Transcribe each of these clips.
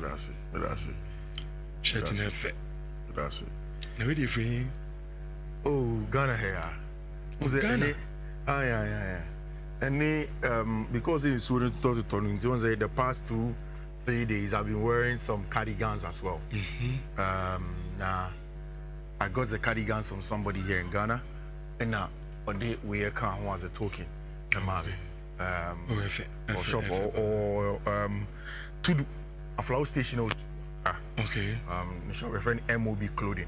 That's it. Shutting effect. That's it. Now, where free? Oh, Ghana here. Was it Ghana? Yeah. Any because in Sweden to turn the past 2-3 days I've been wearing some cardigans as well. Now I got the cardigans from somebody here in Ghana, and now on the way car was a token. Or shop or to do a flower station. Okay. Shop referring MOB clothing.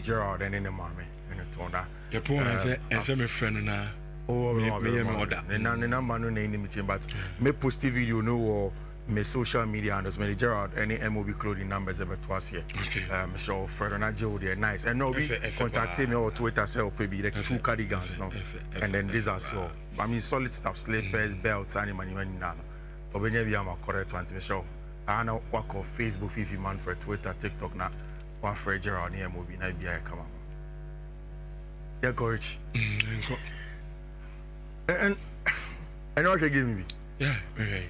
Gerard and then the mommy and the toner. Your point is my friend now. Oh, me order. The number no name but me post video no or me social media and as many Gerard any MOB clothing numbers ever twice here. Okay. So Fred and Joe they're nice. And no we contact me or Twitter say maybe like 2 cardigans now. And then these as well. I mean solid stuff, slippers, belts, animal now. But when you am a correct one to me show. I know work on Facebook, Fiifi man for Twitter, TikTok now. What Fred Gerard near movie now be I come on. Yeah, courage. And what you give me? Yeah, okay.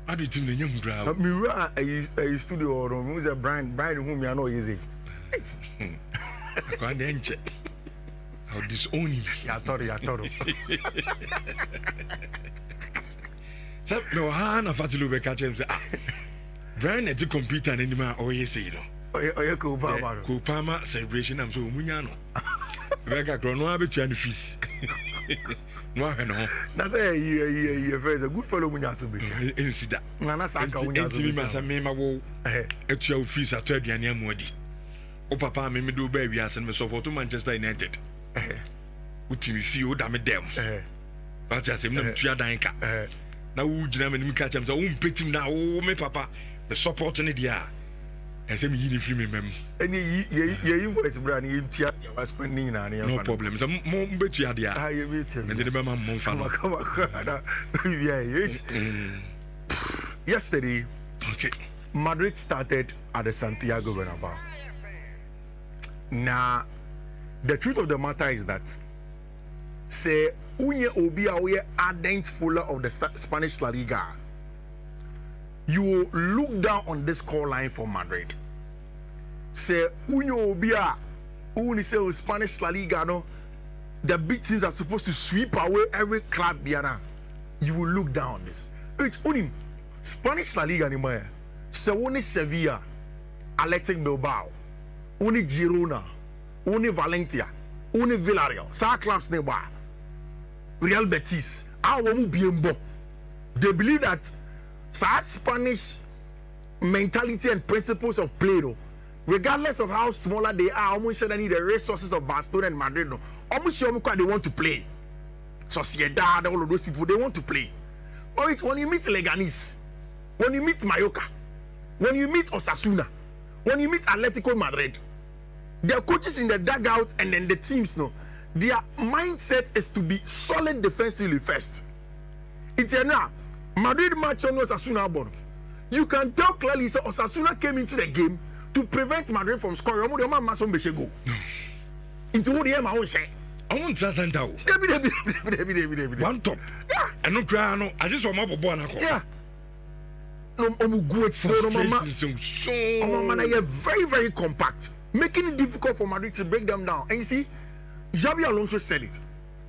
I did in the young crowd. Nhyira a studio or who's a brand whom you know easy. I can't enter. I'll disown you. I thought. So, no, Hannah Fatilu catch him. Brian at the computer and anymore, or you say, oh, yeah, Kupama celebration. I'm so Munyano. Vega Grono between the fees. No, that's a good fellow when you have to be. Incident. Nana Saka, when you have to be. Mema, at your fees at 30 and Yamodi. Oh, Papa, me do baby as and me support to Manchester United. What you feel, damn it, them. But as him, Triadanka. Now, would you never catch him? So, pity him now, oh, me papa, the support in the year. As him, you free me, mem. And you voice brand, you was spending no problem. Some more bet you had the eye, and the mamma Monfano. Yesterday, okay, Madrid started at the Santiago Bernabeu. Now, the truth of the matter is that, say, Unye Obi are ardent follower of the Spanish La Liga. You will look down on this score line for Madrid. Say Unye Obi are who say Spanish La Liga no, the big teams are supposed to sweep away every club biana. You will look down on this. Which only Spanish La Liga ni maya. Say only Sevilla, Athletic Bilbao, only Girona, only Valencia, only Villarreal. Sa clubs nearby. Real Betis, they believe that Spanish mentality and principles of play, regardless of how smaller they are, almost sure they need the resources of Barcelona and Madrid. Almost sure they want to play. Sociedad, all of those people, they want to play. But when you meet Leganes, when you meet Mallorca, when you meet Osasuna, when you meet Atletico Madrid, their coaches in the dugout and then the teams, their mindset is to be solid defensively first. It's now Madrid match on Osasuna board. You can tell clearly that Osasuna came into the game to prevent Madrid from scoring. Go. Into what the own say. I want to send out. One top. Yeah. And no crown. I just want my boy. Yeah. No, very, very compact, making it difficult for Madrid to break them down. And you see, Xabi Alonso said it.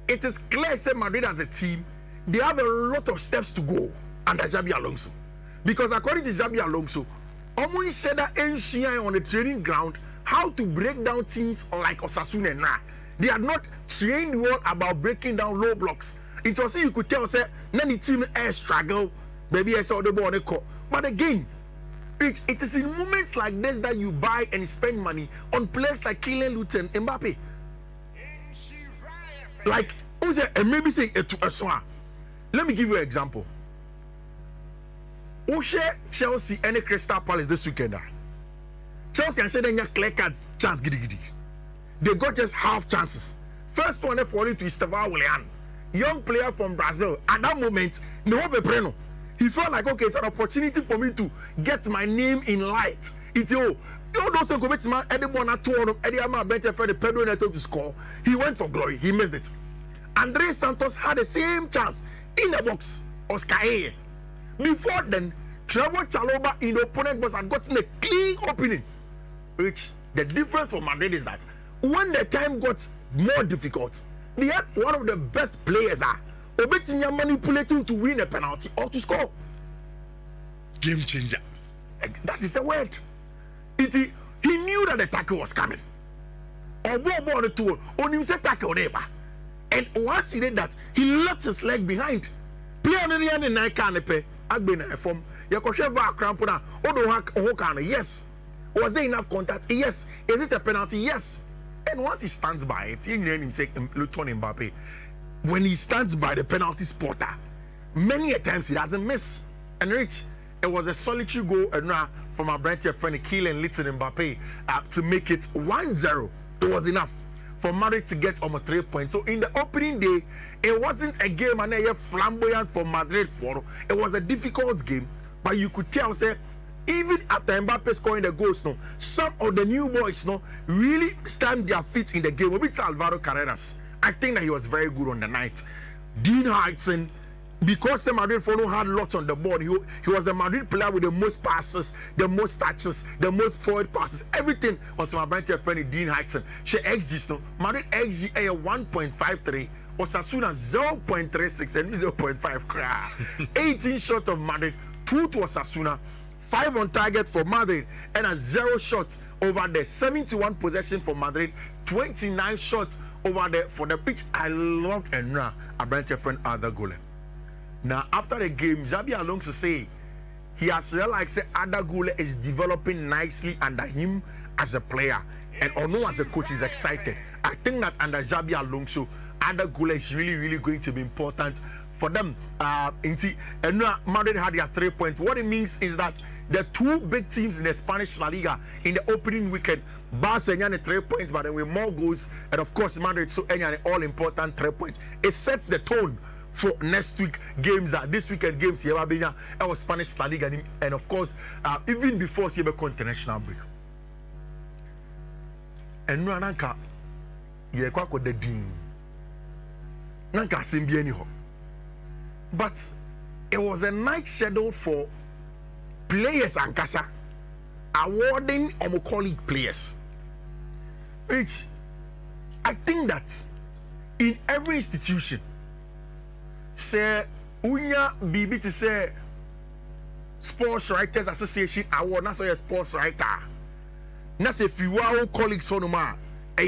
It is clear that Madrid as a team, they have a lot of steps to go under Xabi Alonso. Because according to Xabi Alonso, almost said that NCI on the training ground how to break down teams like Osasuna and Na. They are not trained well about breaking down low blocks. It was you could tell say, any team air struggle, maybe I saw the ball on the court. But again, it is in moments like this that you buy and spend money on players like Kylian Mbappe, Mbappe. Like, maybe say it to a swan. Let me give you an example. Chelsea and Crystal Palace this weekend. Chelsea and Shedden clear card chance giddy. They got just half chances. First one they fall into Estevao Willian, young player from Brazil. At that moment, no. He felt like, okay, it's an opportunity for me to get my name in light. It's all those who commit man anyone at 2 on Eddie Ama bench for the Pedro Neto to score. He went for glory. He missed it. Andres Santos had the same chance in the box. Oscar A. Before then, Trevor Chalobah in the opponent box had gotten a clean opening. Which the difference for Madrid is that when the time got more difficult, they had one of the best players Obettinya manipulating to win a penalty or to score. Game changer. That is the word. He knew that the tackle was coming. Or the tool, only said tackle neighbor. And once he did that, he left his leg behind. Play on the end and I can't pay. I've been a form. Yakosheva Crampona, Odo yes. Was there enough contact? Yes. Is it a penalty? Yes. And once he stands by it, he named himself Luton Mbappe. When he stands by the penalty spotter, many a times he doesn't miss. And Rich, it was a solitary goal from our branch friend Kylian Mbappe to make it 1-0. It was enough for Madrid to get almost 3 points. So in the opening day, it wasn't a game and a flamboyant for Madrid. It was a difficult game, but you could tell, say, even after Mbappe scoring the goals, some of the new boys really stand their feet in the game. It's Alvaro Carreras. I think that he was very good on the night. Dean Hudson, because the Madrid had lots on the board, he was the Madrid player with the most passes, the most touches, the most forward passes. Everything was from my branch friend Dean Hudson. She XG, Madrid XG 1.53, Osasuna 0.36 and 0.5. 18 shots of Madrid, 2 to Osasuna, 5 on target for Madrid, and a 0 shots over the 71 possession for Madrid, 29 shots over there for the pitch. I loved Enra, a branch friend, other goal. Now, after the game, Xabi Alonso say he has realized that Ada Gule is developing nicely under him as a player, and Ono as a coach is excited. I think that under Xabi Alonso, Ada Gule is really going to be important for them. And Madrid had their 3 points. What it means is that the two big teams in the Spanish La Liga in the opening weekend, Barcelona 3 points, but then with more goals, and of course Madrid so any all important 3 points. It sets the tone for next week games. This weekend games here our Spanish La Liga, and of course even before the international break. And no nanka ye kwa ko dadin nanka simbi any ho. But it was a night scheduled for players and Kasa awarding our colleague players. Which I think that in every institution, say unya bibi to say Sports Writers Association award, not say a sports writer. Not say if you are colleagues on ma I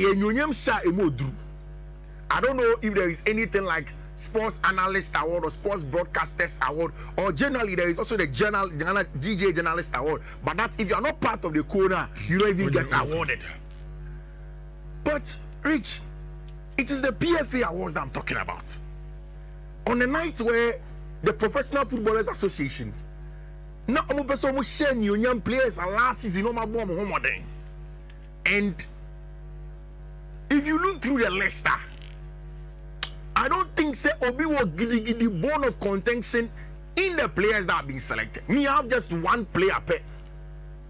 don't know if there is anything like Sports Analyst Award or Sports Broadcasters Award, or generally there is also the DJ Journalist Award. But that if you are not part of the corner, you don't even get awarded. But Rich, it is the PFA awards that I'm talking about. On the night where the Professional Footballers Association, now I'm person share new young players and last season no more. And if you look through the list, I don't think say Obi will give the bone of contention in the players that have been selected. Me, I have just one player pair,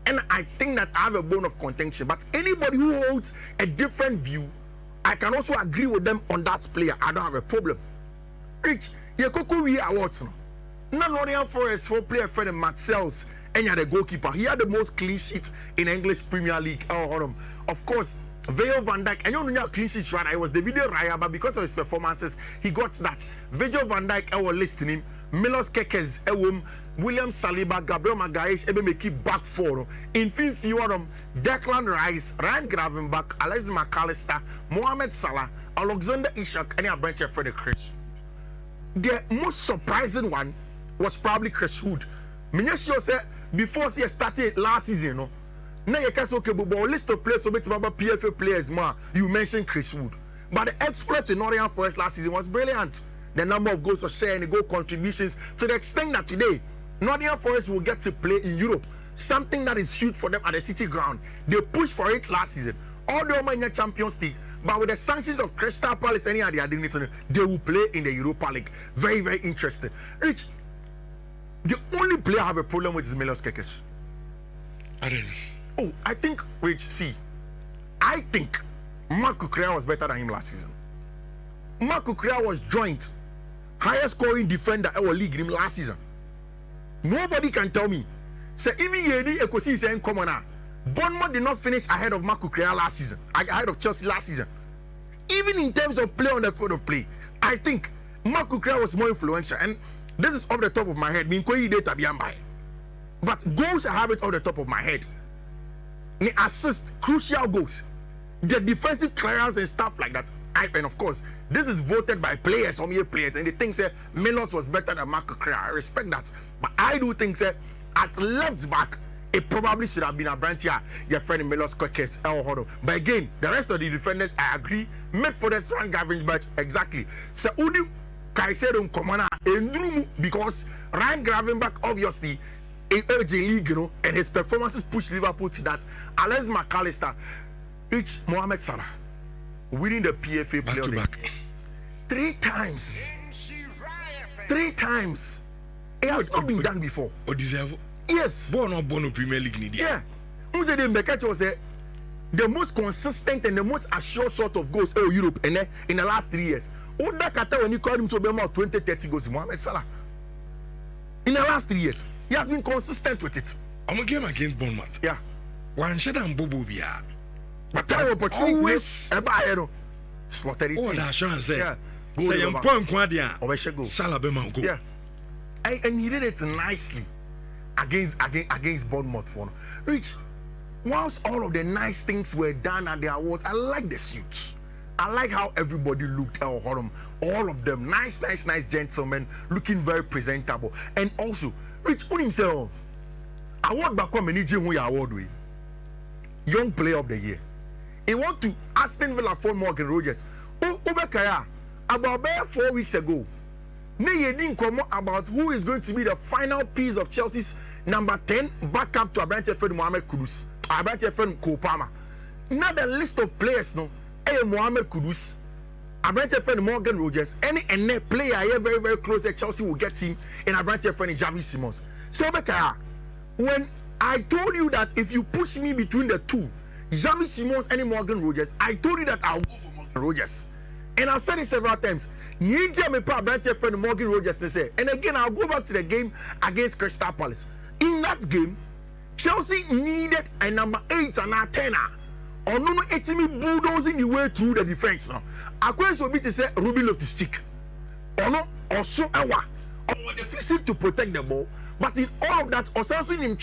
and I think that I have a bone of contention. But anybody who holds a different view, I can also agree with them on that player. I don't have a problem. Rich, you could we awards now. Nottingham Forest for player friend Matt Sells, and you're the goalkeeper. He had the most clean sheets in English Premier League. Of course, Virgil van Dijk, and you know clean sheets right? It was the video Raya, but because of his performances, he got that. Virgil van Dijk, I was listening. Milos Kekes, William Saliba, Gabriel Magalhaes, keep back four. In Fiifi, Declan Rice, Ryan Gravenberch, Alex McAllister, Mohamed Salah, Alexander Isak, and a branch of Frederick Chris. The most surprising one was probably Chris Wood. Minyashio said before he started last season, now you can say okay, but list of players, so about PFA players, you mentioned Chris Wood. But the exploit in Nottingham Forest last season was brilliant. The number of goals for sharing, the goal contributions, to the extent that today, Nottingham Forest will get to play in Europe, something that is huge for them at the City Ground. They pushed for it last season. All the way in the Champions League, but with the sanctions of Crystal Palace, any other dignity, they will play in the Europa League. Very, very interesting. Rich, the only player I have a problem with is Milos Kekes. I don't know. Oh, I think, Rich, see, I think Marco Correa was better than him last season. Marco Correa was joint highest scoring defender in our league in him last season. Nobody can tell me. So even Yedi Ekosi is saying, come on now. Bournemouth did not finish ahead of Marco Correa last season, ahead of Chelsea last season. Even in terms of play on the field of play, I think Marco Correa was more influential. And this is off the top of my head. But goals I have it off the top of my head. The assist, crucial goals. The defensive clearance and stuff like that. And of course, this is voted by players, some year players, and they think say Milos was better than Marco Correa. I respect that. But I do think say at left back, it probably should have been a branch here. Your friend Milos Kokes El Hodo. But again, the rest of the defenders, I agree, made for this Ryan Gravenberch match exactly. So Udi Kaisedo Komana Endrumu, because Ryan Gravenberch obviously in urgent league, you know, and his performances pushed Liverpool to that. Alex McAllister reached Mohamed Salah winning the PFA back to back 3 times. 3 times. It has not been done before. Or deserve? Yes. Born Premier League need. Yeah. Unse de Mbekachi was the most consistent and the most assured sort of goals in Europe in the last 3 years. Oda Kata when you called him to be about 20-30 goals, Mohamed Salah. In the last 3 years, he has been consistent with it. I'm a game against Bournemouth. Yeah. One shot and Bobo Bia. But time opportunities about slaughtered it. Oh, that assurance say. Yeah. Say I'm point Quadia. Go. Salah Bema go. Yeah. And he did it nicely against Bournemouth for Rich. Whilst all of the nice things were done at the awards, I like the suits. I like how everybody looked. All of them, nice gentlemen, looking very presentable. And also, Rich on himself, award back on many award way. Young Player of the Year. He want to Aston Villa for Morgan Rogers. Obekaya, about 4 weeks ago, they didn't come about who is going to be the final piece of Chelsea's number 10 backup to Abrante Fred Mohamed Kudus. Abrante Fred Kopama. Now the list of players no, Mohamed Kudus, Abrante Fred Morgan Rogers, any player here very, very close that Chelsea will get him in Abrante Fred and Javi Simons. So Obekaya, when I told you that if you push me between the two, Javi Simons and Morgan Rogers, I told you that I'll go for Morgan Rogers. And I've said it several times. Nhyira me pa Abrante friend Morgan Rogers to say. And again, I'll go back to the game against Crystal Palace. In that game, Chelsea needed a number 8 and a 10. Or no, it's me bulldozing the way through the defense now. I will be to say Ruben Loftus-Cheek. Or no, or so or the physique to protect the ball. But in all of that, or something in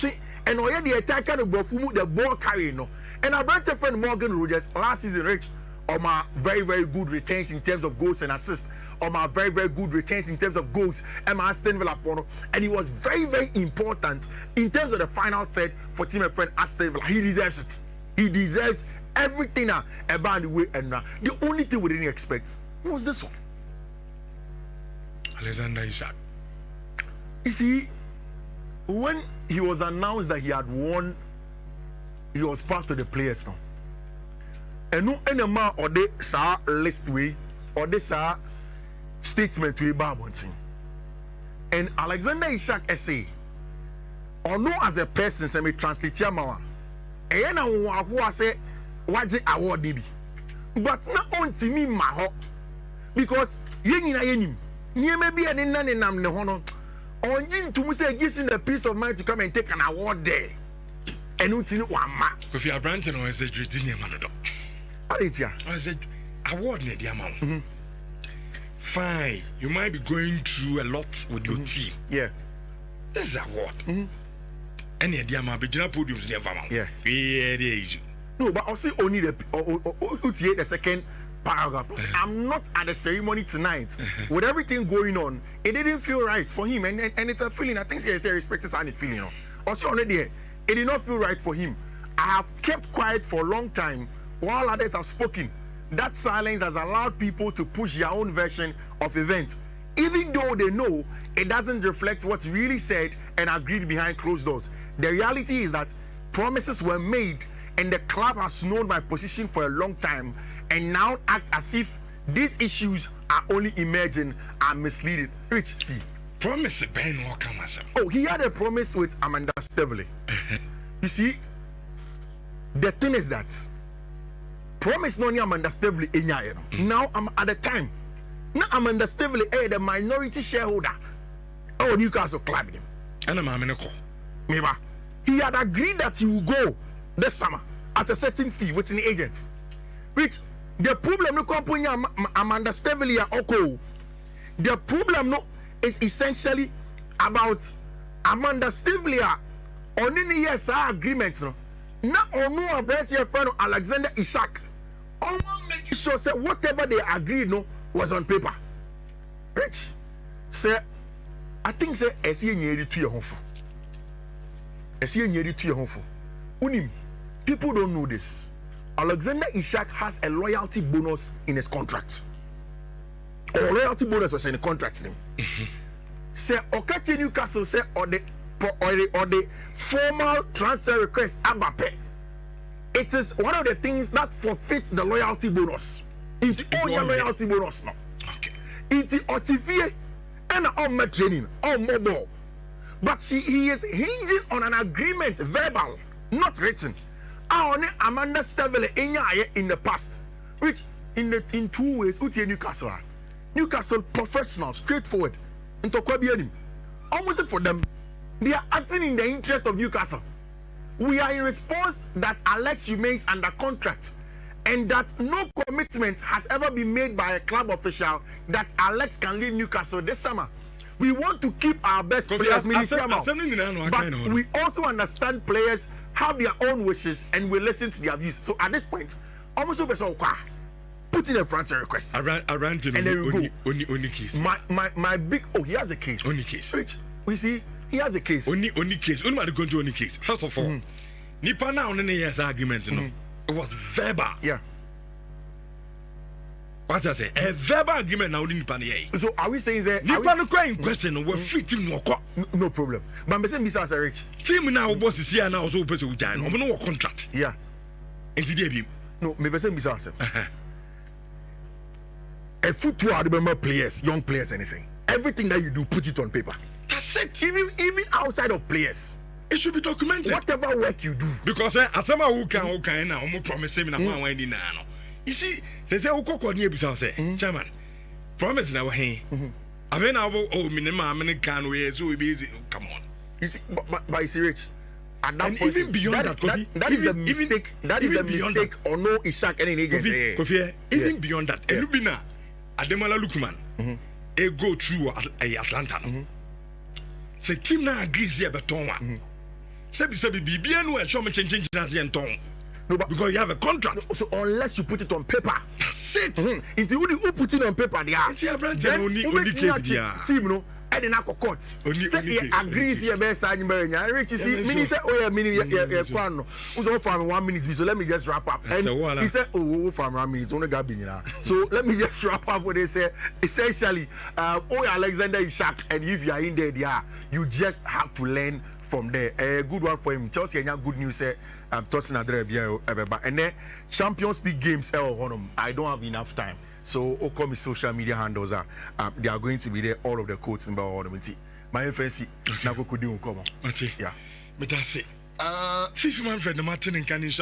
and already the attacker of the ball carrying no. And Abrante friend Morgan Rogers last season reached my very, very good returns in terms of goals and assists. My very, very good returns in terms of goals and my Aston Villa for. And he was very, very important in terms of the final third for team and friend Aston Villa. He deserves it. He deserves everything about the way. And the only thing we didn't expect was this one. Alexander Isak. You see, when he was announced that he had won, he was part of the players now. And no enema or the sa list way or the sa statement way babonting. And Alexander Isak essay or no as a person say me translate yamawa. And na who say waje award nibi. But not only me maho because yenina yenim. Nye maybe an nanenam ne hono. On yin to say gives him the peace of mind to come and take an award there. And uti one ma. If you are branching or is it Virginia Manado? I said, award near the amount. Fine, you might be going through a lot with your team. Yeah. This is award. Any idea my original podiums never amount. Yeah. Yeah, no, but I'll see only the second paragraph. I'm not at the ceremony tonight. With everything going on, it didn't feel right for him. And it's a feeling. I think he respects any feeling. You know. Also, already, it did not feel right for him. I have kept quiet for a long time while others have spoken. That silence has allowed people to push their own version of events, even though they know it doesn't reflect what's really said and agreed behind closed doors. The reality is that promises were made and the club has known my position for a long time and now act as if these issues are only emerging and misleading. Rich, see. Promise Ben or come. Oh, he had a promise with Amanda Stavely. You see, the thing is that promise no Amanda Stavely in now I'm at the time. Now Amanda Stavely the minority shareholder. Oh, Newcastle club him. And I'm a Maybe he had agreed that he will go this summer at a certain fee with the agents. Which the problem no company Amanda Stevelia Oko. The problem no is essentially about Amanda Stevelia on any yes agreement no. Now on no about your friend Alexander Isak. On making sure say whatever they agreed no was on paper. Rich say I think say esi nyeri to your home. Esi nyeri to your home. Unim, people don't know this. Alexander Isak has a loyalty bonus in his contract. Or loyalty bonus was in the contract name. Say Okache Newcastle say or the formal transfer request Abape. It is one of the things that forfeits the loyalty bonus. Into all your loyalty bonus now. Okay. Into Otivie and on my training, on mobile. But he is hinging on an agreement, verbal, not written. Only Amanda Stevele in the past, which in 2 ways, Newcastle professional, straightforward, into Kwabianim. Almost for them, they are acting in the interest of Newcastle. We are in response that Alex remains under contract and that no commitment has ever been made by a club official that Alex can leave Newcastle this summer. We want to keep our best players, but we also understand players have their own wishes and we listen to their views. So at this point, almost put in a transfer request. I ran to only case. My big he has a case. Only case. Rich, we see he has a case. Only case. Only going to only case. First of all, Nipa now on any agreement, no. It was verbal. Yeah. What I say? A verbal agreement now in Nipa. So are we saying that Nipa no crying question we're free team no problem. But I'm saying Mr. Rich. Team now boss is here now also person with giant. No contract. Yeah. And today no, maybe say Mr. A football remember players, young players, anything. Everything that you do, put it on paper. That's it. Even outside of players. It should be documented. Whatever work you do. Because as someone who can now, promise him now. You see, they say, "Oko near Bissau say, Chairman, promise now, hey, I mean, minimum, can we so busy? Come on." You see, but you see, Rich, at that and point, even beyond that is the mistake. That is the mistake, or no Isak any agent. Kofi, even beyond that, Elubina, Ademola Lookman, a go through Atlanta. Say team now agrees here, but Tonwa. Say, BBN will show me changing and Tong. No, but because you have a contract. So unless you put it on paper, that's it. It's you who put it on paper. Then only case team no. I didn't have a court. Say he agrees here. Best sign in Bernia. Rich, you see, mini say, oh yeah, mini kwano. Who's on for 1 minute? So let me just wrap up. And he said, oh, for 1 minute, only got been now. So let me just wrap up what they say. Essentially, oh Alexander Isak, and if you are in there, yeah, you just have to learn from there. A good one for him. Chelsea, and good news. I'm tossing and then Champions League games. I don't have enough time. So, all my social media handles are they are going to be there. All of the quotes in my fancy. Now, could do come on. Yeah, but that's it. Fiifi Manfred, the Martin and Canin